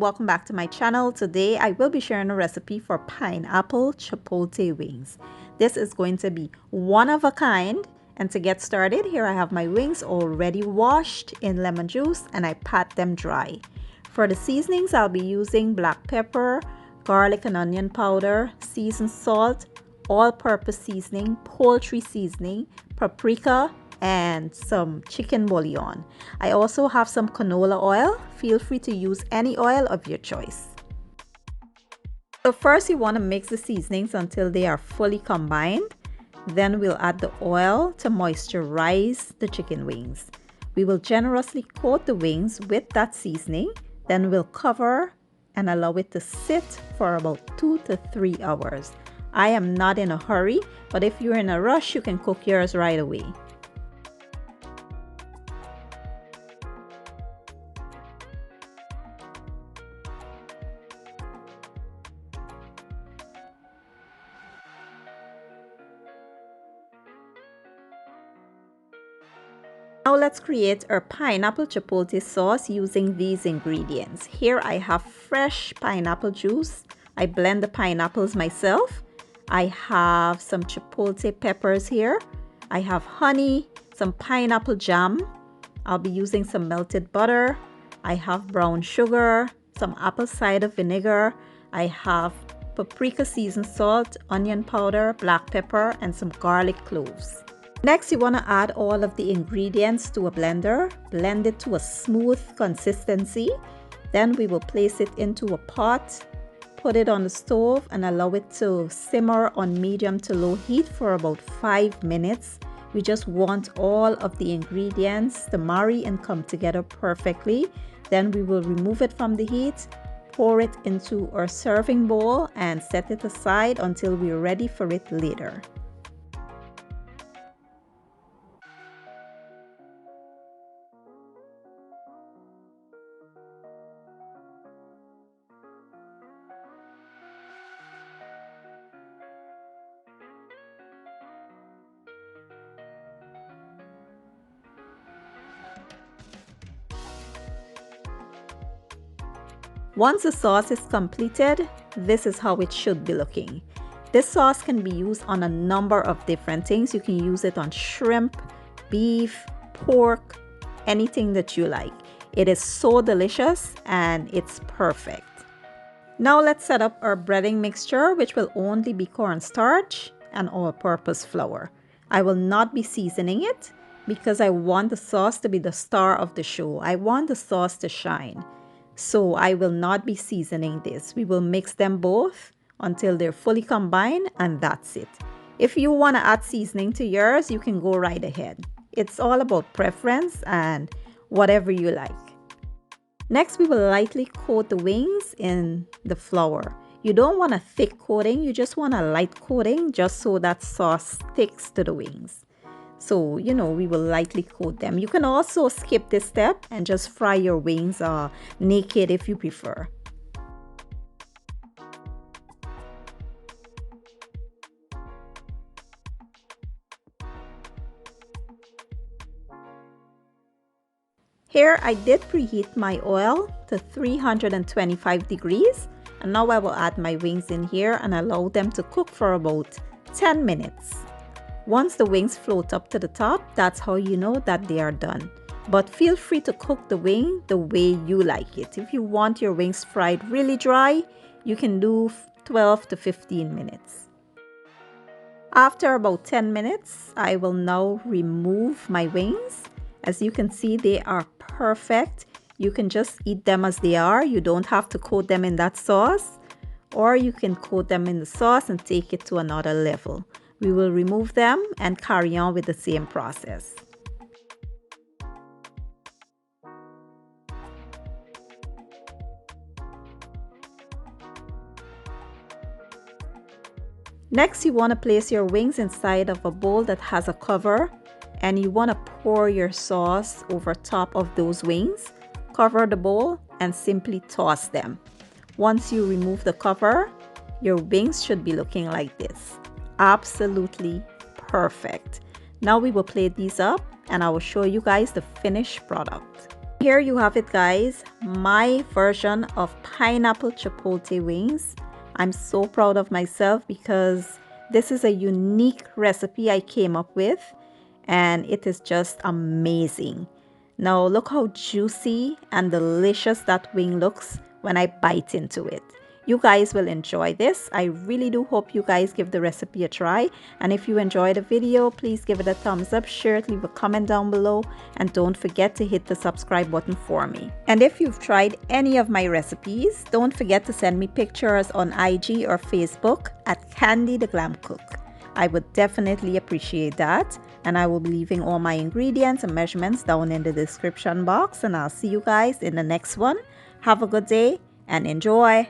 welcome back to my channel. Today I will be sharing a recipe for pineapple chipotle wings. This is going to be one of a kind, and to get started, here I have my wings already washed in lemon juice and I pat them dry. For the seasonings, I'll be using black pepper, garlic and onion powder, seasoned salt, all-purpose seasoning, poultry seasoning, paprika, and some chicken bouillon. I also have some canola oil. Feel free to use any oil of your choice. So first you want to mix the seasonings until they are fully combined. Then we'll add the oil to moisturize the chicken wings. We will generously coat the wings with that seasoning. Then we'll cover and allow it to sit for about 2 to 3 hours. I am not in a hurry, but if you're in a rush, you can cook yours right away. Now let's create our pineapple chipotle sauce using these ingredients. Here I have fresh pineapple juice. I blend the pineapples myself. I have some chipotle peppers here. I have honey, some pineapple jam. I'll be using some melted butter. I have brown sugar, some apple cider vinegar. I have paprika seasoned salt, onion powder, black pepper, and some garlic cloves. Next, you want to add all of the ingredients to a blender. Blend it to a smooth consistency. Then we will place it into a pot, put it on the stove, and allow it to simmer on medium to low heat for about 5 minutes. We just want all of the ingredients to marry and come together perfectly. Then we will remove it from the heat, pour it into our serving bowl, and set it aside until we're ready for it later. Once the sauce is completed, this is how it should be looking. This sauce can be used on a number of different things. You can use it on shrimp, beef, pork, anything that you like. It is so delicious and it's perfect. Now let's set up our breading mixture, which will only be cornstarch and all-purpose flour. I will not be seasoning it because I want the sauce to be the star of the show. I want the sauce to shine. So I will not be seasoning this. We will mix them both until they're fully combined, and that's it. If you want to add seasoning to yours, you can go right ahead. It's all about preference and whatever you like. Next, we will lightly coat the wings in the flour. You don't want a thick coating, you just want a light coating just so that sauce sticks to the wings. So, we will lightly coat them. You can also skip this step and just fry your wings naked if you prefer. Here I did preheat my oil to 325 degrees, and now I will add my wings in here and allow them to cook for about 10 minutes. Once the wings float up to the top, that's how you know that they are done. But feel free to cook the wing the way you like it. If you want your wings fried really dry, you can do 12 to 15 minutes. After about 10 minutes, I will now remove my wings. As you can see, they are perfect. You can just eat them as they are. You don't have to coat them in that sauce, or you can coat them in the sauce and take it to another level. We will remove them and carry on with the same process. Next, you want to place your wings inside of a bowl that has a cover, and you want to pour your sauce over top of those wings. Cover the bowl and simply toss them. Once you remove the cover, your wings should be looking like this. Absolutely perfect. Now we will plate these up and I will show you guys the finished product. Here you have it, guys, my version of pineapple chipotle wings. I'm so proud of myself because this is a unique recipe I came up with and it is just amazing. Now look how juicy and delicious that wing looks when I bite into it. You guys will enjoy this. I really do hope you guys give the recipe a try. And if you enjoyed the video, please give it a thumbs up, share it, leave a comment down below, and don't forget to hit the subscribe button for me. And if you've tried any of my recipes, don't forget to send me pictures on IG or Facebook at Candy the Glam Cook. I would definitely appreciate that. And I will be leaving all my ingredients and measurements down in the description box. And I'll see you guys in the next one. Have a good day and enjoy.